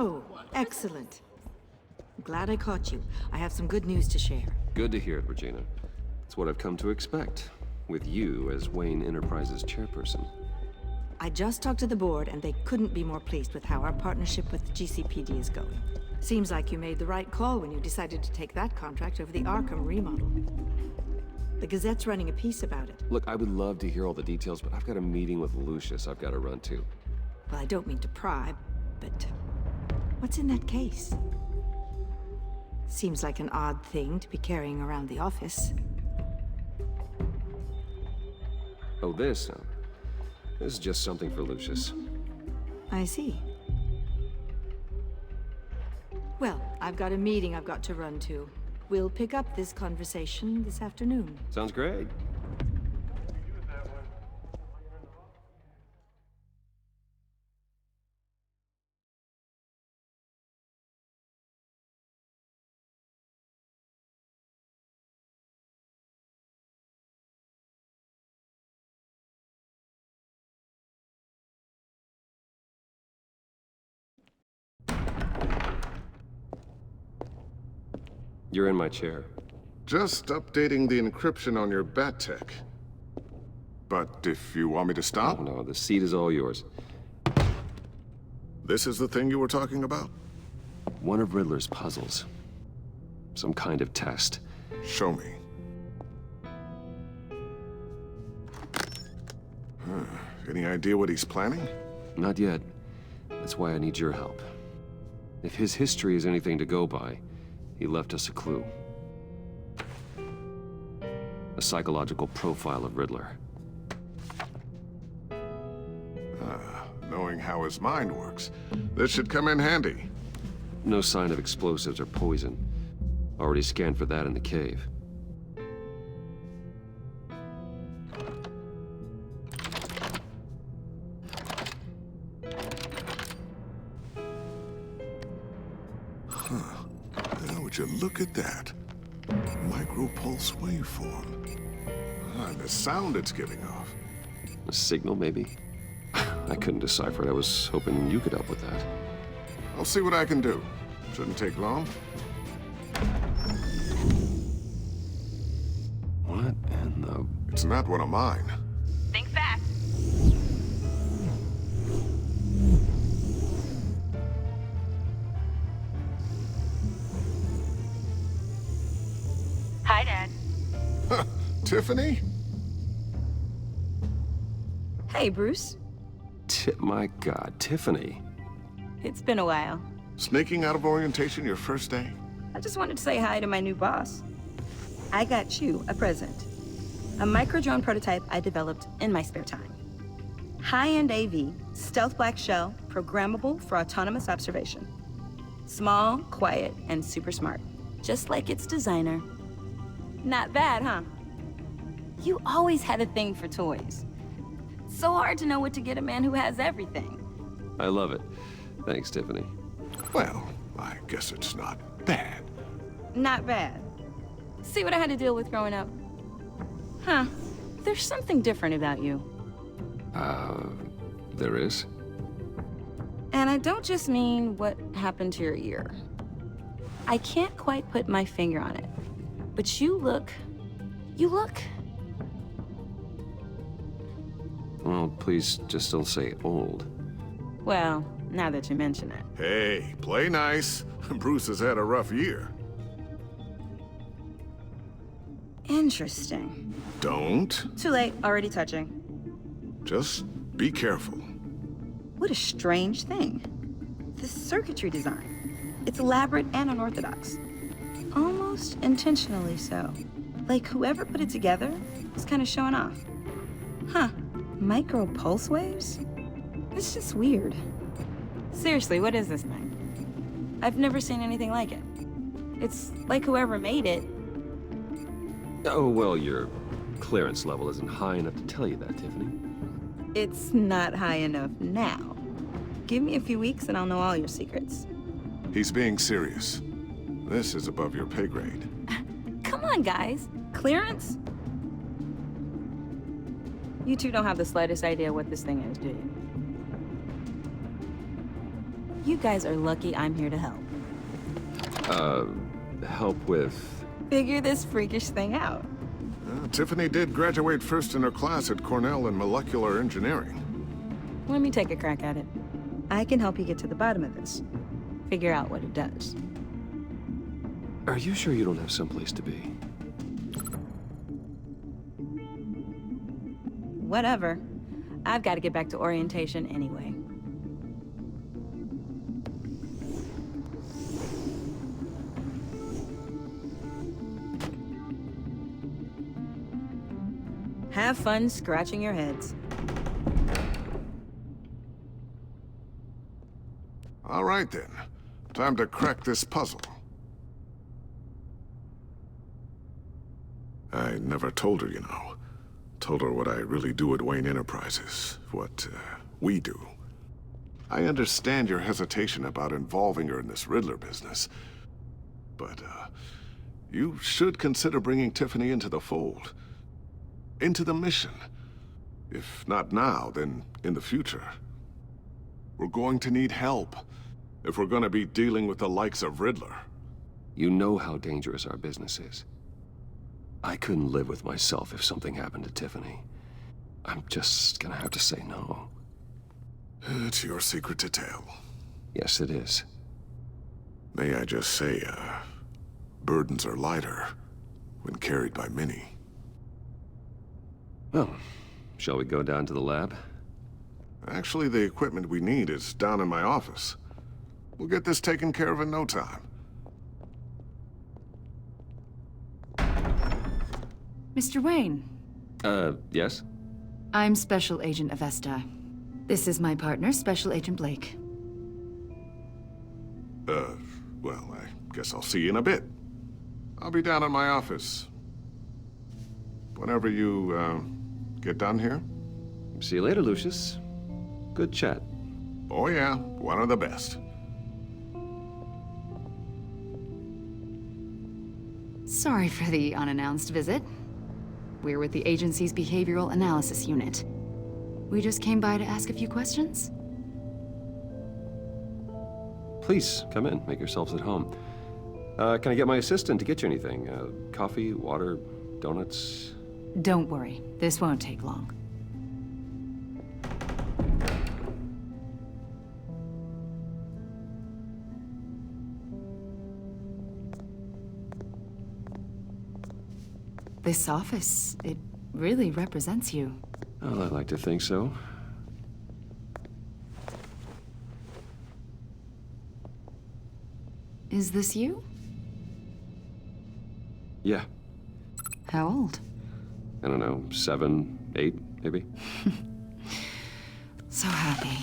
Oh, excellent. I'm glad I caught you. I have some good news to share. Good to hear it, Regina. It's what I've come to expect, with you as Wayne Enterprises chairperson. I just talked to the board, and they couldn't be more pleased with how our partnership with GCPD is going. Seems like you made the right call when you decided to take that contract over the Arkham remodel. The Gazette's running a piece about it. Look, I would love to hear all the details, but I've got a meeting with Lucius I've got to run to. Well, I don't mean to pry, but what's in that case? Seems like an odd thing to be carrying around the office. Oh, this? This is just something for Lucius. I see. Well, I've got a meeting I've got to run to. We'll pick up this conversation this afternoon. Sounds great. You're in my chair. Just updating the encryption on your Bat-Tech. But if you want me to stop, Oh, no, the seat is all yours. this is the thing you were talking about? One of Riddler's puzzles. Some kind of test. Show me. Any idea what he's planning? Not yet. That's why I need your help. If his history is anything to go by, he left us a clue. A psychological profile of Riddler. Knowing how his mind works, this should come in handy. No sign of explosives or poison. Already scanned for that in the cave. Now, would you look at that? Micropulse waveform. And the sound it's giving off. A signal, maybe? I couldn't decipher it. I was hoping you could help with that. I'll see what I can do. Shouldn't take long. What in the... It's not one of mine. Think fast. Hi, Dad. Tiffany? Hey, Bruce. My God, Tiffany. It's been a while. Sneaking out of orientation your first day? I just wanted to say hi to my new boss. I got you a present. A micro-drone prototype I developed in my spare time. High-end AV, stealth black shell, programmable for autonomous observation. Small, quiet, and super smart. Just like its designer. Not bad, huh? You always had a thing for toys. So hard to know what to get a man who has everything. I love it. Thanks, Tiffany. Well, I guess it's not bad. Not bad. See what I had to deal with growing up? Huh. There's something different about you. There is? And I don't just mean what happened to your ear. I can't quite put my finger on it. But you look... Well, please just don't say old. Well, now that you mention it. Hey, play nice. Bruce has had a rough year. Interesting. Don't. Too late, already touching. Just be careful. What a strange thing. This circuitry design. It's elaborate and unorthodox. Almost intentionally so. Like whoever put it together was kind of showing off. Huh. Micro pulse waves? It's just weird. Seriously, what is this thing? I've never seen anything like it. It's like whoever made it. Oh, well, your clearance level isn't high enough to tell you that, Tiffany. It's not high enough now. Give me a few weeks and I'll know all your secrets. He's being serious. This is above your pay grade. Come on, guys. Clearance? You two don't have the slightest idea what this thing is, do you? You guys are lucky I'm here to help. Help with... Figure this freakish thing out. Tiffany did graduate first in her class at Cornell in molecular engineering. Let me take a crack at it. I can help you get to the bottom of this. Figure out what it does. Are you sure you don't have someplace to be? Whatever. I've got to get back to orientation anyway. Have fun scratching your heads. All right then. Time to crack this puzzle. I never told her, you know. Told her what I really do at Wayne Enterprises. What, we do. I understand your hesitation about involving her in this Riddler business. But, you should consider bringing Tiffany into the fold. Into the mission. If not now, then in the future. We're going to need help if we're going to be dealing with the likes of Riddler. You know how dangerous our business is. I couldn't live with myself if something happened to Tiffany. I'm just gonna have to say no. It's your secret to tell. Yes, it is. May I just say, burdens are lighter when carried by many. Well, shall we go down to the lab? Actually, the equipment we need is down in my office. We'll get this taken care of in no time. Mr. Wayne, Yes? I'm Special Agent Avesta. This is my partner, Special Agent Blake. Well, I guess I'll see you in a bit. I'll be down in my office. Whenever you, get done here. See you later, Lucius. Good chat. Oh yeah, one of the best. Sorry for the unannounced visit. We're with the agency's Behavioral Analysis Unit. We just came by to ask a few questions. Please, come in. Make yourselves at home. Can I get my assistant to get you anything? Coffee, water, donuts? Don't worry, this won't take long. This office, it really represents you. Well, I like to think so. Is this you? Yeah. How old? I don't know, 7, 8, maybe? So happy.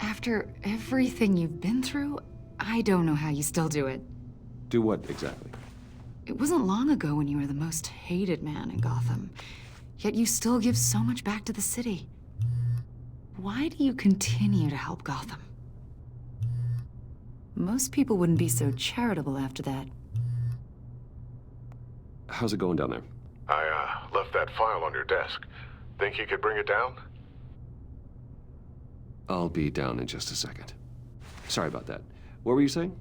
After everything you've been through, I don't know how you still do it. Do what, exactly? It wasn't long ago when you were the most hated man in Gotham, yet you still give so much back to the city. Why do you continue to help Gotham? Most people wouldn't be so charitable after that. How's it going down there? I, left that file on your desk. Think you could bring it down? I'll be down in just a second. Sorry about that. What were you saying?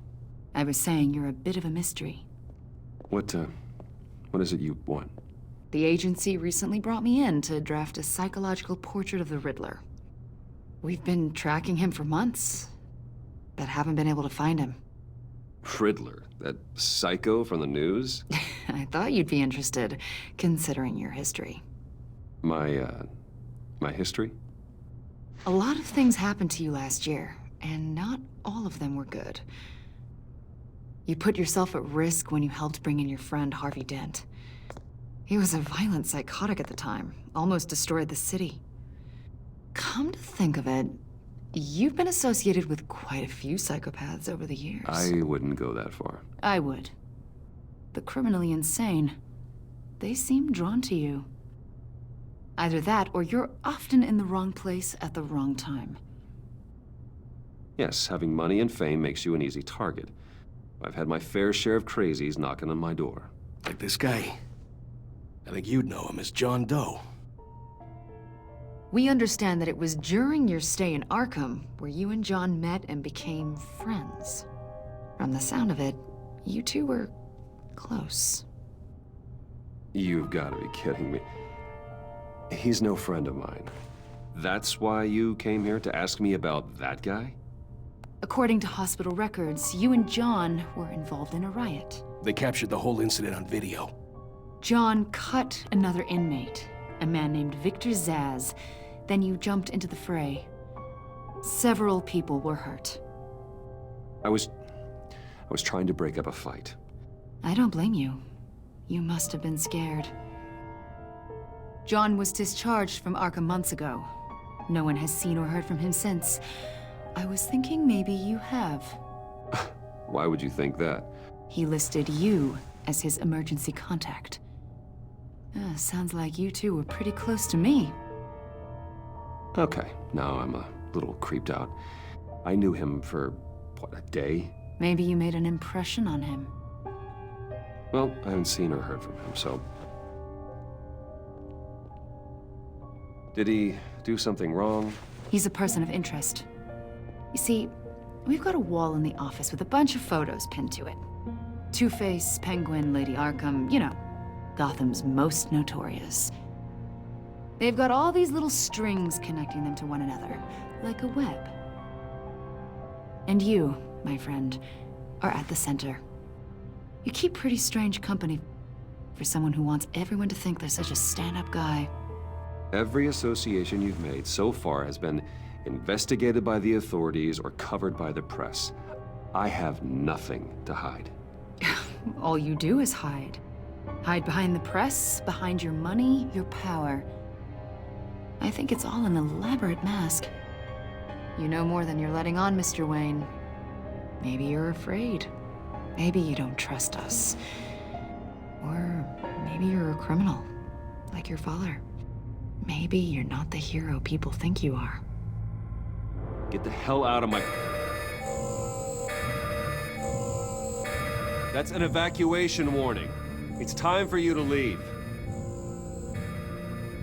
I was saying you're a bit of a mystery. What is it you want? The agency recently brought me in to draft a psychological portrait of the Riddler. We've been tracking him for months, but haven't been able to find him. Riddler? That psycho from the news? I thought you'd be interested, considering your history. My history? A lot of things happened to you last year, and not all of them were good. You put yourself at risk when you helped bring in your friend Harvey Dent. He was a violent psychotic at the time, almost destroyed the city. Come to think of it, you've been associated with quite a few psychopaths over the years. I wouldn't go that far. I would. The criminally insane, they seem drawn to you. Either that, or you're often in the wrong place at the wrong time. Yes, having money and fame makes you an easy target. I've had my fair share of crazies knocking on my door. Like this guy. I think you'd know him as John Doe. We understand that it was during your stay in Arkham where you and John met and became friends. From the sound of it, you two were close. You've got to be kidding me. He's no friend of mine. That's why you came here to ask me about that guy? According to hospital records, you and John were involved in a riot. They captured the whole incident on video. John cut another inmate, a man named Victor Zsasz. Then you jumped into the fray. Several people were hurt. I was trying to break up a fight. I don't blame you. You must have been scared. John was discharged from Arkham months ago. No one has seen or heard from him since. I was thinking maybe you have. Why would you think that? He listed you as his emergency contact. Sounds like you two were pretty close to me. Okay, now I'm a little creeped out. I knew him for, what, a day? Maybe you made an impression on him. Well, I haven't seen or heard from him, so... Did he do something wrong? He's a person of interest. You see, we've got a wall in the office with a bunch of photos pinned to it. Two-Face, Penguin, Lady Arkham, you know, Gotham's most notorious. They've got all these little strings connecting them to one another, like a web. And you, my friend, are at the center. You keep pretty strange company for someone who wants everyone to think they're such a stand-up guy. Every association you've made so far has been investigated by the authorities or covered by the press. I have nothing to hide. All you do is hide. Hide behind the press, behind your money, your power. I think it's all an elaborate mask. You know more than you're letting on, Mr. Wayne. Maybe you're afraid. Maybe you don't trust us. Or maybe you're a criminal, like your father. Maybe you're not the hero people think you are. Get the hell out of my... That's an evacuation warning. It's time for you to leave.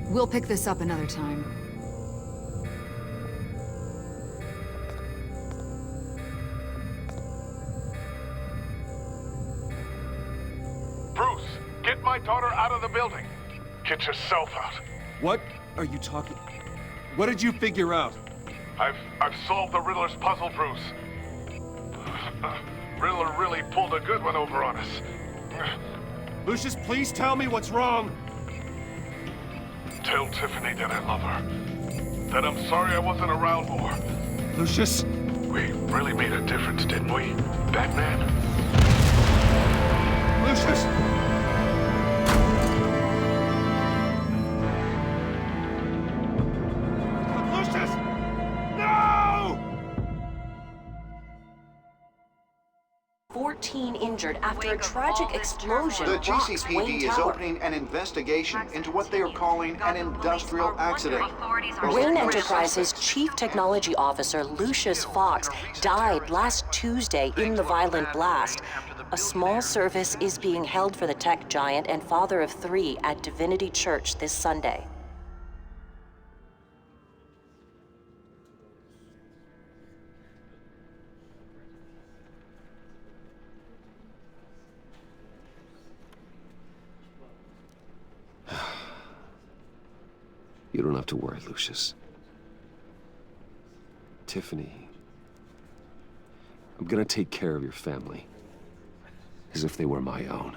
We'll pick this up another time. Bruce, get my daughter out of the building. Get yourself out. What are you talking... What did you figure out? I've solved the Riddler's puzzle, Bruce. Riddler really pulled a good one over on us. Lucius, please tell me what's wrong. Tell Tiffany that I love her. That I'm sorry I wasn't around more. Lucius? We really made a difference, didn't we, Batman? Lucius! Lucius! No! 14 injured after a tragic explosion The rocks GCPD Wayne is Tower. opening an investigation into what they are calling an industrial accident. Wayne Enterprises' Chief Technology Officer, Lucius Fox, died last Tuesday in the violent blast. A small service is being held for the tech giant and father of 3 at Divinity Church this Sunday. You don't have to worry, Lucius. Tiffany, I'm gonna take care of your family. As if they were my own.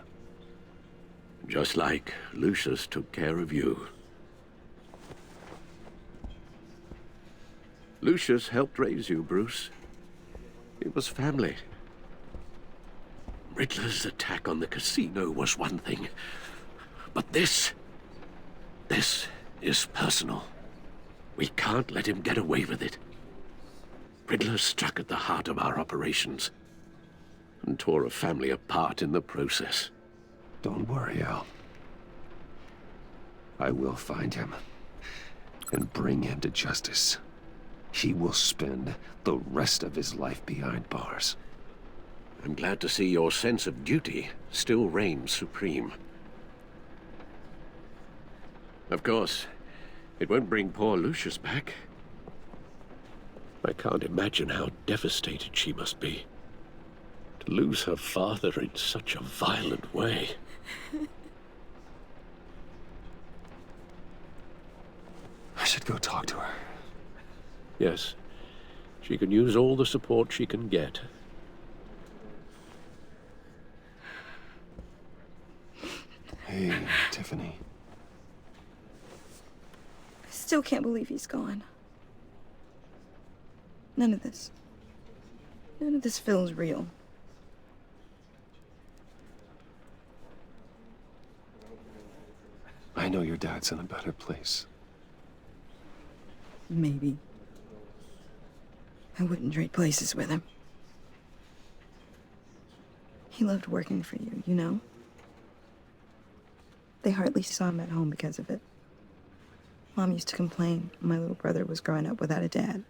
Just like Lucius took care of you. Lucius helped raise you, Bruce. It was family. Riddler's attack on the casino was one thing. But this is personal. We can't let him get away with it. Riddler struck at the heart of our operations and tore a family apart in the process. Don't worry, Al. I will find him and bring him to justice. He will spend the rest of his life behind bars. I'm glad to see your sense of duty still reigns supreme. Of course, It won't bring poor Lucius back. I can't imagine how devastated she must be. To lose her father in such a violent way. I should go talk to her. Yes, she can use all the support she can get. Hey, Tiffany. I still can't believe he's gone. None of this feels real. I know your dad's in a better place. Maybe. I wouldn't trade places with him. He loved working for you, you know? They hardly saw him at home because of it. Mom used to complain my little brother was growing up without a dad.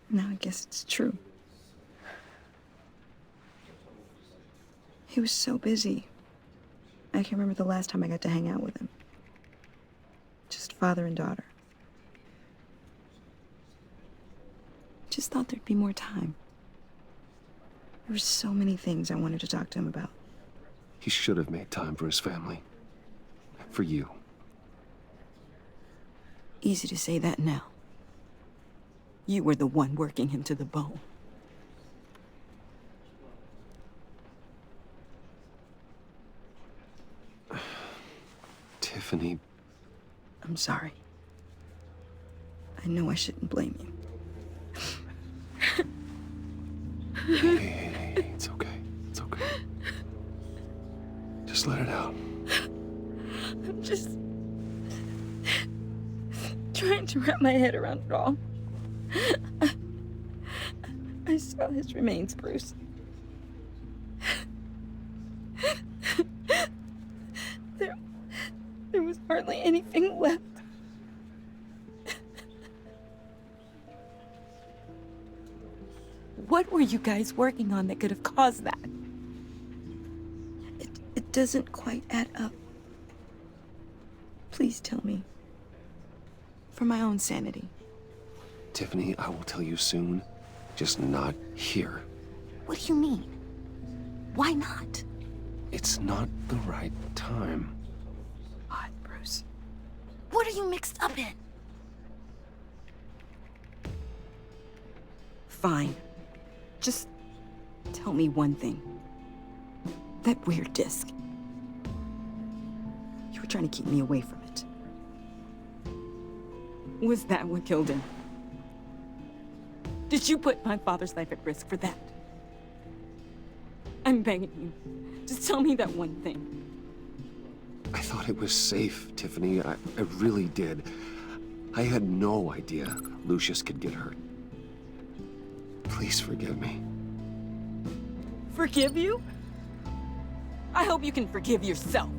Now I guess it's true. He was so busy. I can't remember the last time I got to hang out with him. Just father and daughter. Just thought there'd be more time. There were so many things I wanted to talk to him about. He should have made time for his family. For you. Easy to say that now. You were the one working him to the bone. Tiffany. I'm sorry. I know I shouldn't blame you. Hey, it's okay. It's okay. Just let it out. I'm just trying to wrap my head around it all. I saw his remains, Bruce. There was hardly anything left. What were you guys working on that could have caused that? It doesn't quite add up. Please tell me. For my own sanity. Tiffany, I will tell you soon. Just not here. What do you mean? Why not? It's not the right time. What, Bruce? What are you mixed up in? Fine. Just tell me one thing. That weird disc. You were trying to keep me away from it. Was that what killed him? Did you put my father's life at risk for that? I'm begging you. Just tell me that one thing. I thought it was safe, Tiffany. I really did. I had no idea Lucius could get hurt. Please forgive me. Forgive you? I hope you can forgive yourself.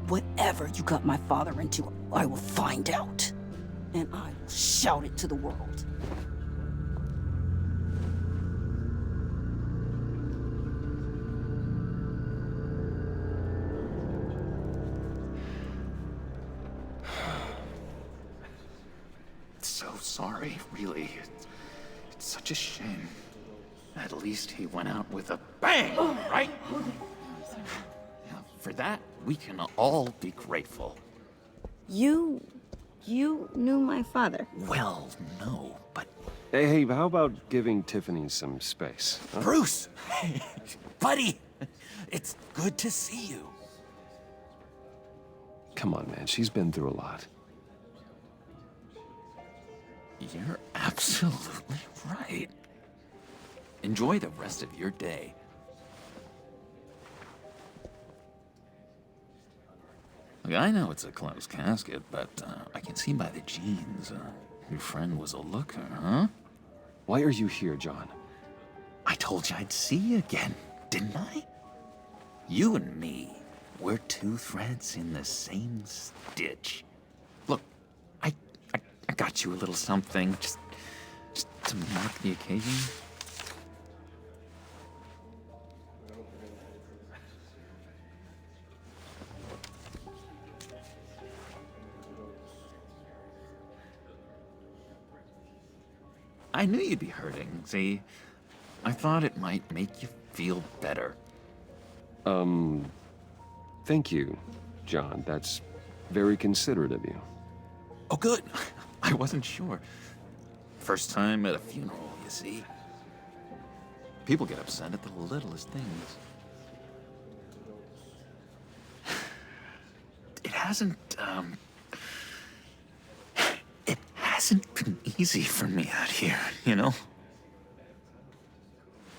Whatever you got my father into, I will find out. And I will shout it to the world. So sorry, really. It's such a shame. At least he went out with a bang, right? Yeah, for that, we can all be grateful. You knew my father. Well, no, but... Hey, how about giving Tiffany some space? Huh? Bruce! Buddy! It's good to see you. Come on, man. She's been through a lot. You're absolutely right. Enjoy the rest of your day. Look, I know it's a closed casket, but I can see by the jeans, your friend was a looker, huh? Why are you here, John? I told you I'd see you again, didn't I? You and me, we're two threads in the same stitch. Look, I got you a little something, just to mark the occasion. I knew you'd be hurting, see? I thought it might make you feel better. Thank you, John. That's very considerate of you. Oh, good. I wasn't sure. First time at a funeral, you see. People get upset at the littlest things. It hasn't been easy for me out here, you know?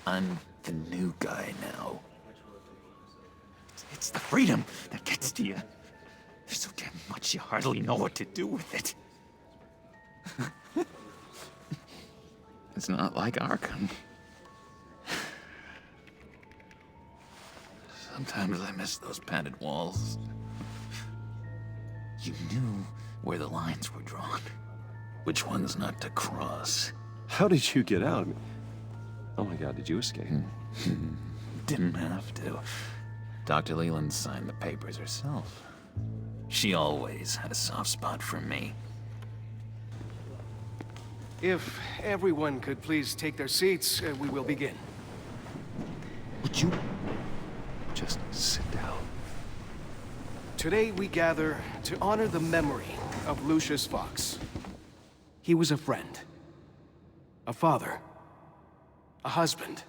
I'm the new guy now. It's the freedom that gets to you. There's so damn much you hardly know what to do with it. It's not like Arkham. Sometimes I miss those padded walls. You knew where the lines were drawn. Which ones not to cross. How did you get out? Oh my God, did you escape? Didn't have to. Dr. Leland signed the papers herself. She always had a soft spot for me. If everyone could please take their seats, we will begin. Would you just sit down? Today we gather to honor the memory of Lucius Fox. He was a friend, a father, a husband,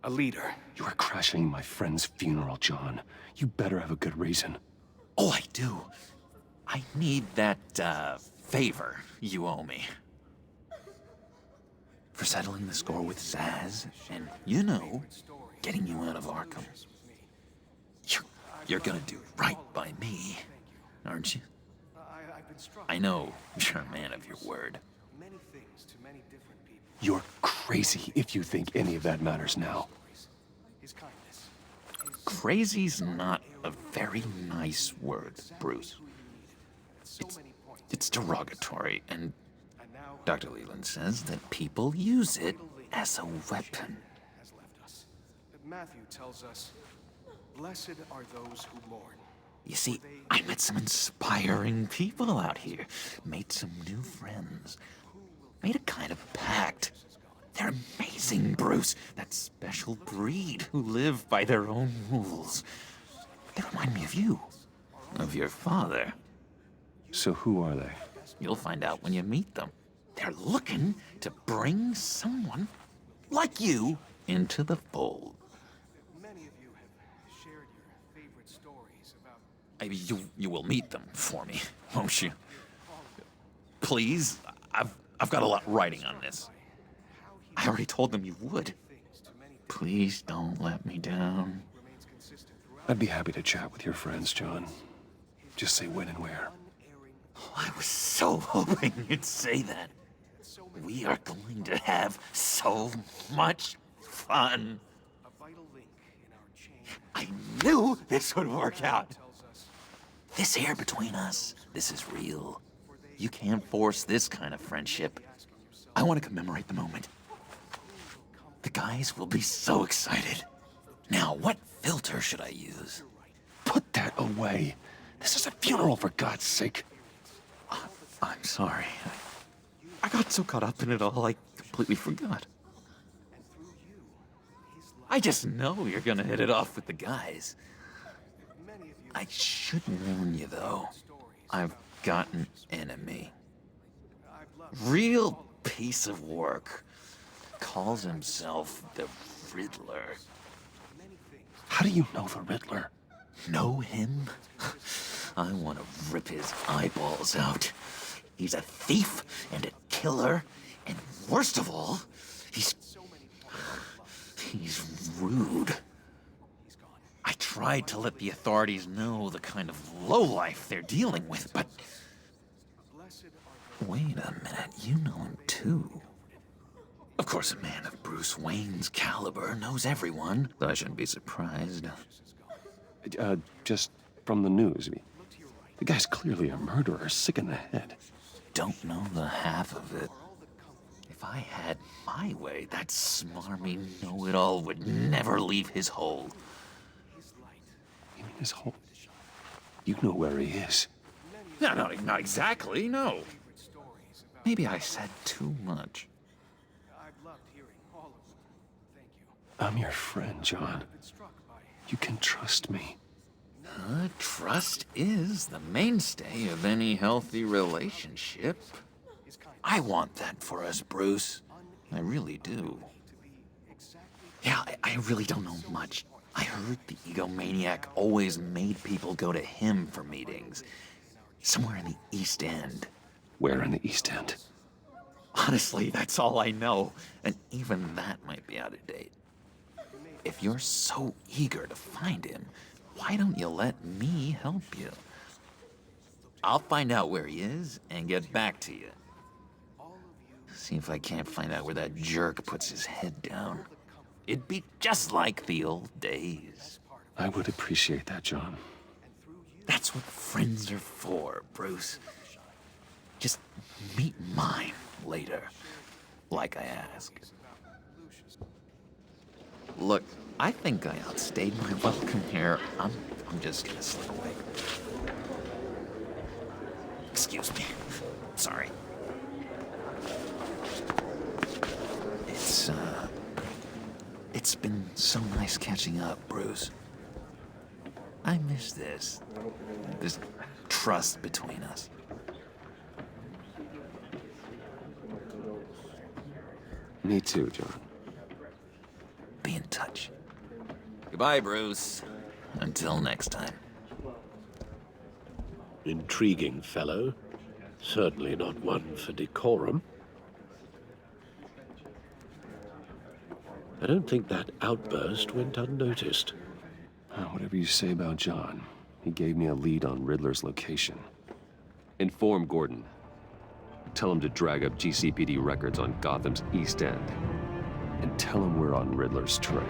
a leader. You are crashing my friend's funeral, John. You better have a good reason. Oh, I do. I need that, favor you owe me. For settling the score with Zsasz, and, you know, getting you out of Arkham. You're gonna do right by me, aren't you? I know you're a man of your word. You're crazy if you think any of that matters now. Crazy's not a very nice word, Bruce. It's derogatory, and Dr. Leland says that people use it as a weapon. Matthew tells us, blessed are those who mourn. You see, I met some inspiring people out here. Made some new friends. Made a kind of pact. They're amazing, Bruce. That special breed who live by their own rules. They remind me of you. Of your father. So who are they? You'll find out when you meet them. They're looking to bring someone like you into the fold. Many of you have shared your favorite stories about... You will meet them for me, won't you? Please, I've got a lot writing on this. I already told them you would. Please don't let me down. I'd be happy to chat with your friends, John. Just say when and where. Oh, I was so hoping you'd say that. We are going to have so much fun. I knew this would work out. This air between us, this is real. You can't force this kind of friendship. I want to commemorate the moment. The guys will be so excited. Now, what filter should I use? Put that away. This is a funeral, for God's sake. I'm sorry. I got so caught up in it all, I completely forgot. I just know you're gonna hit it off with the guys. I should warn you, though. I've got an enemy. Real piece of work. Calls himself the Riddler. How do you know the Riddler? Know him? I want to rip his eyeballs out. He's a thief and a killer, and worst of all, he's rude. I tried to let the authorities know the kind of lowlife they're dealing with, but... Wait a minute, you know him too. Of course, a man of Bruce Wayne's caliber knows everyone, so I shouldn't be surprised. Just from the news. The guy's clearly a murderer, sick in the head. Don't know the half of it. If I had my way, that smarmy know-it-all would never leave his hole. You mean his hole? You know where he is. No, not exactly, no. Maybe I said too much. I've loved hearing all of them. Thank you. I'm your friend, John. You can trust me. Trust is the mainstay of any healthy relationship. I want that for us, Bruce. I really do. Yeah, I really don't know much. I heard the egomaniac always made people go to him for meetings. Somewhere in the East End. Where in the East End? Honestly, that's all I know. And even that might be out of date. If you're so eager to find him, why don't you let me help you? I'll find out where he is and get back to you. See if I can't find out where that jerk puts his head down. It'd be just like the old days. I would appreciate that, John. That's what friends are for, Bruce. Just meet mine later, like I asked. Look, I think I outstayed my welcome here. I'm just gonna slip away. Excuse me. Sorry. It's been so nice catching up, Bruce. I miss this trust between us. Me too, John. Be in touch. Goodbye, Bruce. Until next time. Intriguing fellow. Certainly not one for decorum. I don't think that outburst went unnoticed. Whatever you say about John, he gave me a lead on Riddler's location. Inform Gordon. Tell him to drag up GCPD records on Gotham's East End. And tell him we're on Riddler's trail.